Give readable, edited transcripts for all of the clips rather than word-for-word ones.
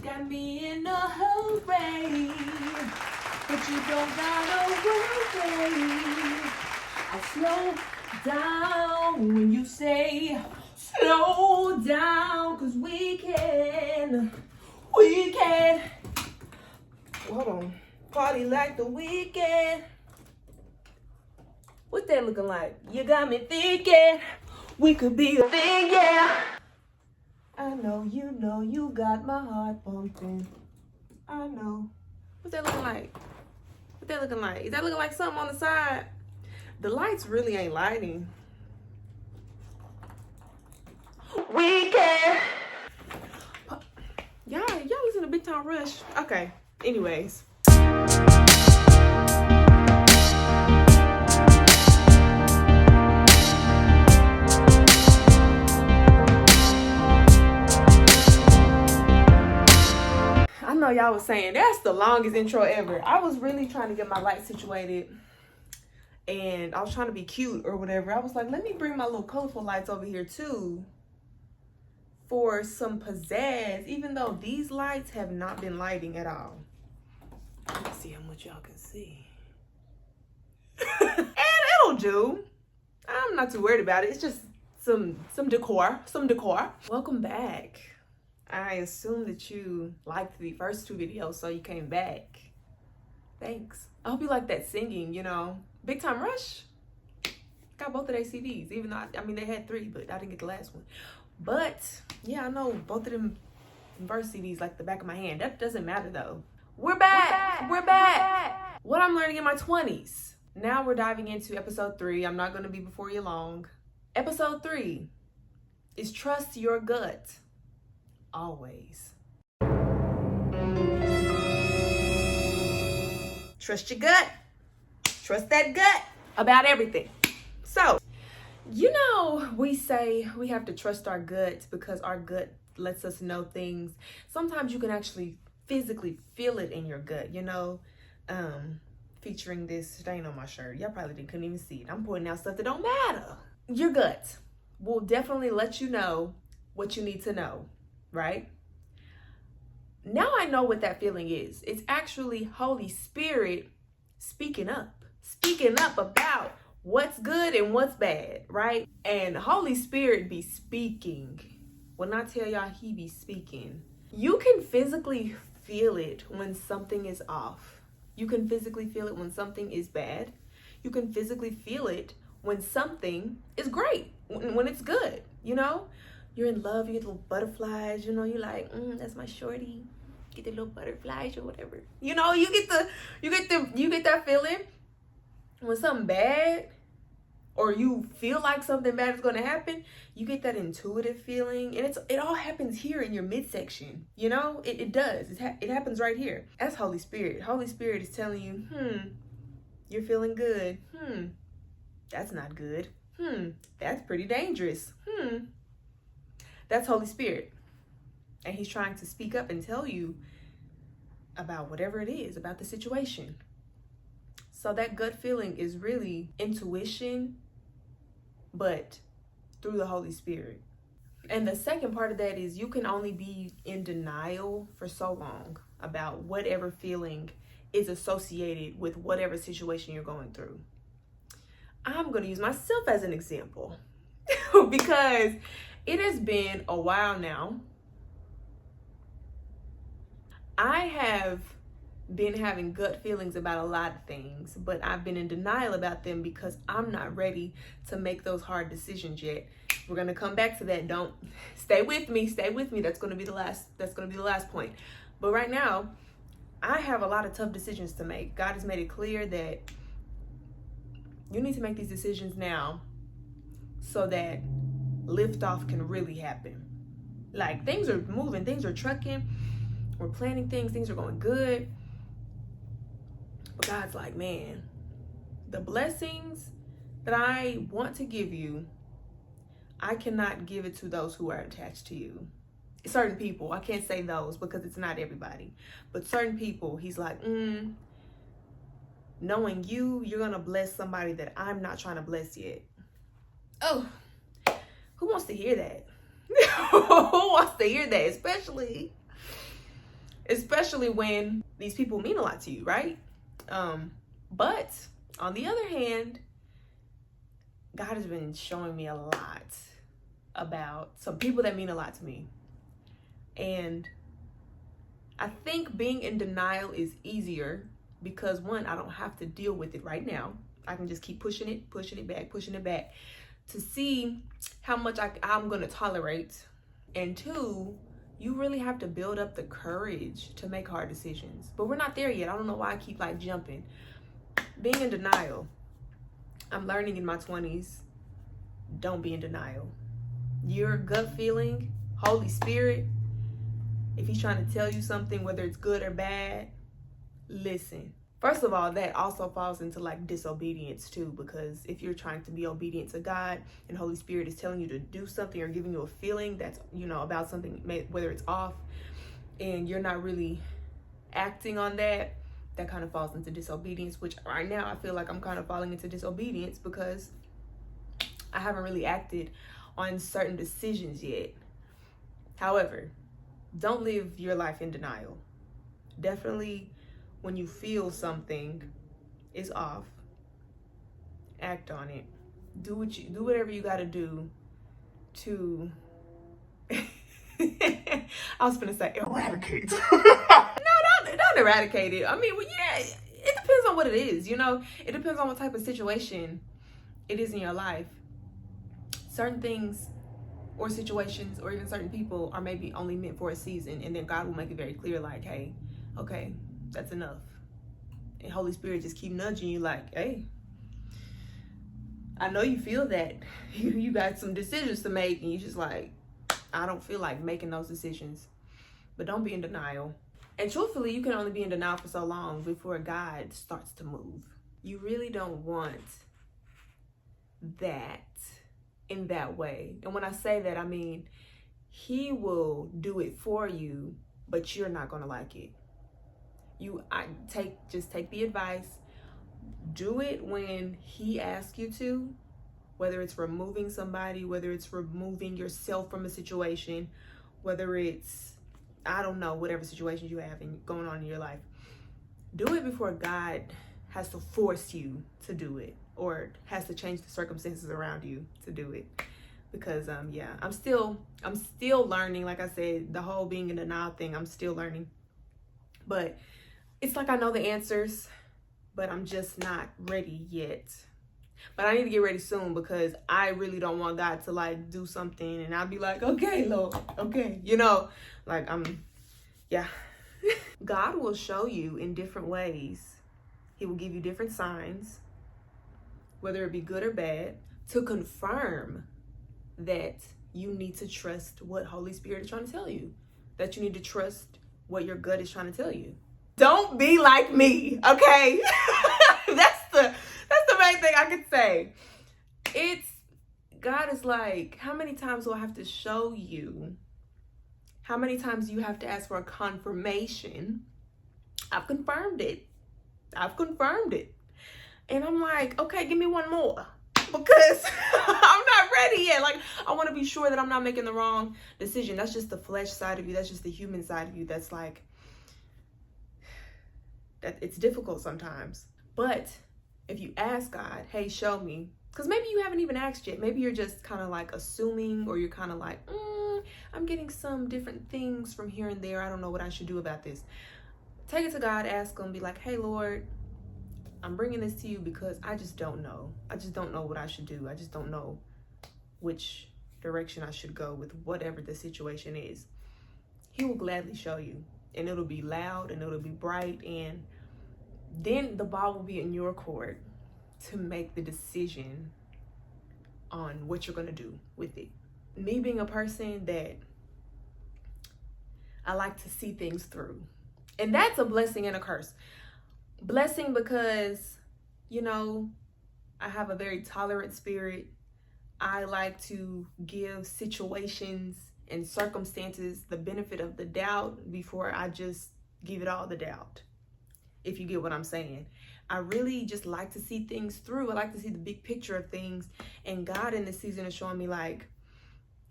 got me in a hurry, but you don't gotta worry. I slow down when you say slow down, 'cause we can, hold on, party like the weekend. What's that looking like? You got me thinking we could be a thing, yeah. I know you got my heart pumping. I know. What's that looking like? What's that looking like? Is that looking like something on the side? The lights really ain't lighting. We can. Y'all listen to Big Time Rush. Okay. Anyways. I know y'all was saying that's the longest intro ever. I was really trying to get my light situated and I was trying to be cute or whatever. I was like, let me bring my little colorful lights over here too for some pizzazz, even though these lights have not been lighting at all. Let's see how much y'all can see. And it'll do. I'm not too worried about it. It's just some decor. Welcome back. I assume that you liked the first two videos, so you came back. Thanks. I hope you like that singing, you know. Big Time Rush. Got both of their CDs, even though, I mean, they had 3, but I didn't get the last one. But, yeah, I know both of them verse CDs like the back of my hand. That doesn't matter, though. We're back. What I'm learning in my 20s. Now we're diving into episode 3. I'm not going to be before you long. Episode 3 is trust your gut. Always. Trust your gut. Trust that gut about everything. So, you know, we say we have to trust our gut because our gut lets us know things. Sometimes you can actually physically feel it in your gut, you know. Featuring this stain on my shirt. Y'all probably couldn't even see it. I'm pointing out stuff that don't matter. Your gut will definitely let you know what you need to know. Right? Now I know what that feeling is. It's actually Holy Spirit speaking up about what's good and what's bad, right? And Holy Spirit be speaking. When I tell y'all he be speaking, you can physically feel it when something is off. You can physically feel it when something is bad. You can physically feel it when something is great, when it's good, you know? You're in love, you get little butterflies, you know, you're like, that's my shorty. Get the little butterflies or whatever. You know, you get that feeling when something bad, or you feel like something bad is gonna happen, you get that intuitive feeling, and it all happens here in your midsection, you know? It does. It happens right here. That's Holy Spirit. Holy Spirit is telling you, you're feeling good. That's not good. That's pretty dangerous. That's Holy Spirit. And he's trying to speak up and tell you about whatever it is, about the situation. So that gut feeling is really intuition, but through the Holy Spirit. And the second part of that is you can only be in denial for so long about whatever feeling is associated with whatever situation you're going through. I'm going to use myself as an example because it has been a while now. I have been having gut feelings about a lot of things, but I've been in denial about them because I'm not ready to make those hard decisions yet. We're going to come back to that. Don't stay with me. That's going to be the last point. But right now, I have a lot of tough decisions to make. God has made it clear that you need to make these decisions now so that liftoff can really happen. Like, things are moving, things are trucking, we're planning things are going good. But God's like, man, the blessings that I want to give you, I cannot give it to those who are attached to you. Certain people, I can't say those because it's not everybody, but certain people, he's like, knowing you're gonna bless somebody that I'm not trying to bless yet. Oh, who wants to hear that? Who wants to hear that? Especially especially when these people mean a lot to you, right? But on the other hand, God has been showing me a lot about some people that mean a lot to me. And I think being in denial is easier because, one, I don't have to deal with it right now. I can just keep pushing it back to see how much I'm going to tolerate. And two, you really have to build up the courage to make hard decisions. But we're not there yet. I don't know why I keep like jumping. Being in denial. I'm learning in my 20s. Don't be in denial. Your gut feeling, Holy Spirit, if he's trying to tell you something, whether it's good or bad, listen. First of all, that also falls into like disobedience too, because if you're trying to be obedient to God and Holy Spirit is telling you to do something or giving you a feeling that's, about something, whether it's off, and you're not really acting on that, that kind of falls into disobedience, which right now I feel like I'm kind of falling into disobedience because I haven't really acted on certain decisions yet. However, don't live your life in denial. Definitely, when you feel something is off, act on it. Do whatever you got to do to I was gonna say eradicate. No, don't eradicate it. I mean, well, yeah, it depends on what it is. It depends on what type of situation it is in your life. Certain things or situations or even certain people are maybe only meant for a season, and then God will make it very clear, like, hey, okay, that's enough. And Holy Spirit just keep nudging you like, hey, I know you feel that. You got some decisions to make, and you just like, I don't feel like making those decisions. But don't be in denial. And truthfully, you can only be in denial for so long before God starts to move. You really don't want that in that way. And when I say that, I mean, he will do it for you, but you're not going to like it. Just take the advice. Do it when he asks you to, whether it's removing somebody, whether it's removing yourself from a situation, whether it's, I don't know, whatever situations you have going on in your life. Do it before God has to force you to do it or has to change the circumstances around you to do it. Because I'm still learning. Like I said, the whole being in denial thing, I'm still learning. But it's like I know the answers, but I'm just not ready yet. But I need to get ready soon because I really don't want God to like do something and I'll be like, okay, Lord, okay. God will show you in different ways. He will give you different signs, whether it be good or bad, to confirm that you need to trust what Holy Spirit is trying to tell you, that you need to trust what your gut is trying to tell you. Don't be like me, okay? That's the main thing I could say. God is like, how many times do I have to show you? How many times do you have to ask for a confirmation? I've confirmed it. And I'm like, okay, give me one more. Because I'm not ready yet. Like, I want to be sure that I'm not making the wrong decision. That's just the flesh side of you. That's just the human side of you. That's like, that it's difficult sometimes. But if you ask God, hey, show me. Because maybe you haven't even asked yet. Maybe you're just kind of like assuming, or you're kind of like, I'm getting some different things from here and there. I don't know what I should do about this. Take it to God, ask him, be like, hey, Lord, I'm bringing this to you because I just don't know. I just don't know what I should do. I just don't know which direction I should go with whatever the situation is. He will gladly show you, and it'll be loud and it'll be bright, and then the ball will be in your court to make the decision on what you're going to do with it. Me being a person that I like to see things through, and that's a blessing and a curse. Blessing because, I have a very tolerant spirit. I like to give situations and circumstances the benefit of the doubt before I just give it all the doubt, if you get what I'm saying. I really just like to see things through. I like to see the big picture of things. And God in this season is showing me like,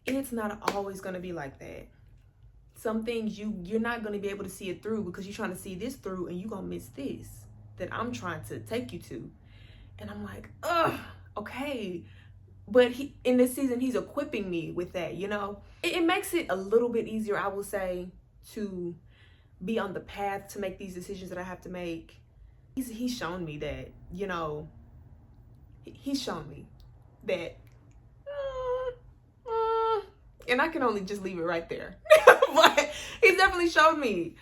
it's not always going to be like that. some things you're not going to be able to see it through because you're trying to see this through, and you're going to miss this that I'm trying to take you to. And I'm like, ugh, okay. But in this season, he's equipping me with that, you know. It makes it a little bit easier, I will say, to be on the path to make these decisions that I have to make. He's shown me that, you know, he's shown me that, and I can only just leave it right there. But he's definitely showed me.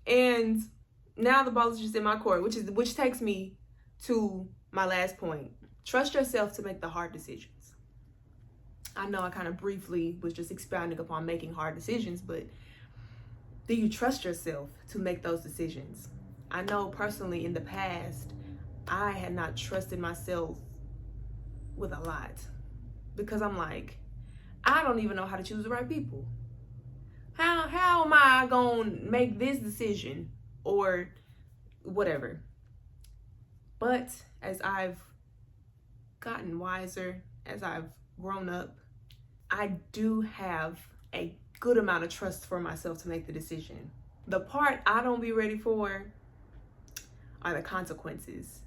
And now the ball is just in my court, which takes me to my last point. Trust yourself to make the hard decisions. I know I kind of briefly was just expounding upon making hard decisions, but do you trust yourself to make those decisions? I know personally in the past, I had not trusted myself with a lot because I'm like, I don't even know how to choose the right people. How am I gonna make this decision or whatever? But as I've gotten wiser, as I've grown up, I do have a good amount of trust for myself to make the decision. The part I don't be ready for are the consequences.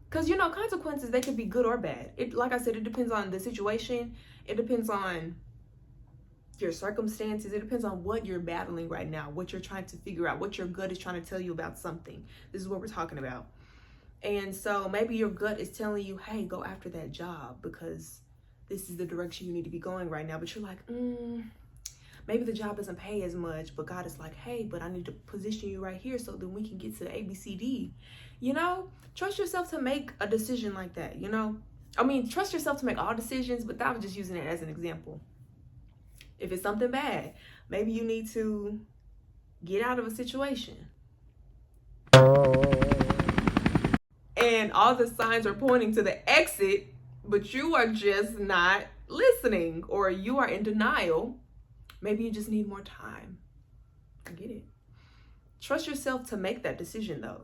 Because, you know, consequences, they could be good or bad. Like I said, it depends on the situation. It depends on your circumstances. It depends on what you're battling right now, what you're trying to figure out, what your gut is trying to tell you about something. This is what we're talking about. And so maybe your gut is telling you, hey, go after that job because this is the direction you need to be going right now. But you're like, maybe the job doesn't pay as much, but God is like, hey, but I need to position you right here so that we can get to ABCD. You know, trust yourself to make a decision like that, you know? I mean, trust yourself to make all decisions, but I was just using it as an example. If it's something bad, maybe you need to get out of a situation. And all the signs are pointing to the exit, but you are just not listening, or you are in denial. Maybe you just need more time. I get it. Trust yourself to make that decision, though.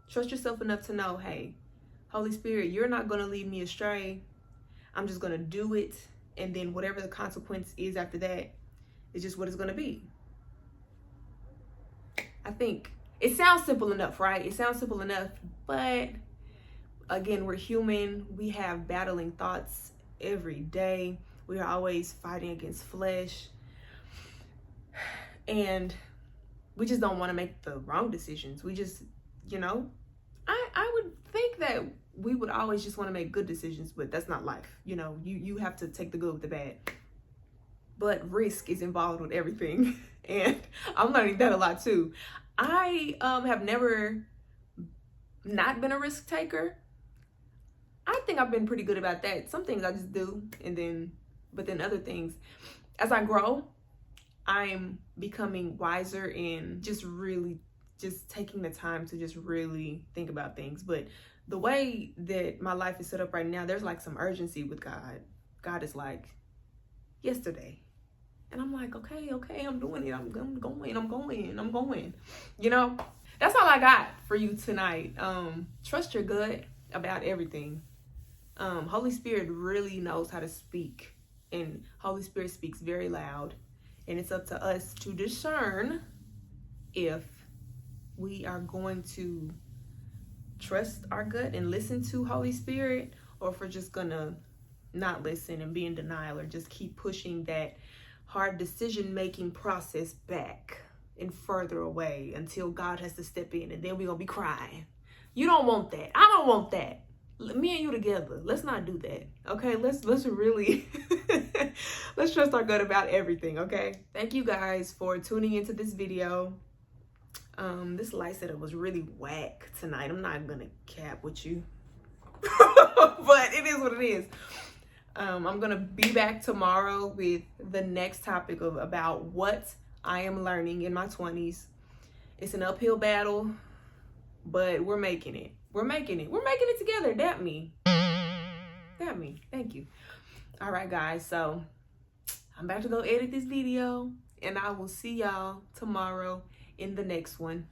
Trust yourself enough to know, hey, Holy Spirit, you're not going to lead me astray. I'm just going to do it. And then whatever the consequence is after that is just what it's going to be. I think it sounds simple enough, right? It sounds simple enough. But again, we're human. We have battling thoughts every day. We are always fighting against flesh. And we just don't want to make the wrong decisions. We just, you know, I would think that we would always just want to make good decisions, but that's not life. You know, you have to take the good with the bad. But risk is involved with everything. And I'm learning that a lot too. I have never not been a risk taker. I think I've been pretty good about that. Some things I just do, but then other things, as I grow, I'm becoming wiser in just taking the time to just really think about things. But the way that my life is set up right now, there's like some urgency with God. God is like, yesterday. And I'm like, okay, I'm doing it. I'm going. You know, that's all I got for you tonight. Trust your gut about everything. Holy Spirit really knows how to speak. And Holy Spirit speaks very loud. And it's up to us to discern if we are going to trust our gut and listen to Holy Spirit, or if we're just gonna not listen and be in denial, or just keep pushing that hard decision-making process back and further away until God has to step in, and then we're gonna be crying. You don't want that. I don't want that. Me and you together. Let's not do that. Okay, let's really let's trust our gut about everything. Okay, thank you guys for tuning into this video. This light setup was really whack tonight. I'm not gonna cap with you, but it is what it is. I'm gonna be back tomorrow with the next topic about what I am learning in my 20s. It's an uphill battle, but we're making it. We're making it together. Dap me. Thank you. All right, guys. So I'm about to go edit this video, and I will see y'all tomorrow in the next one.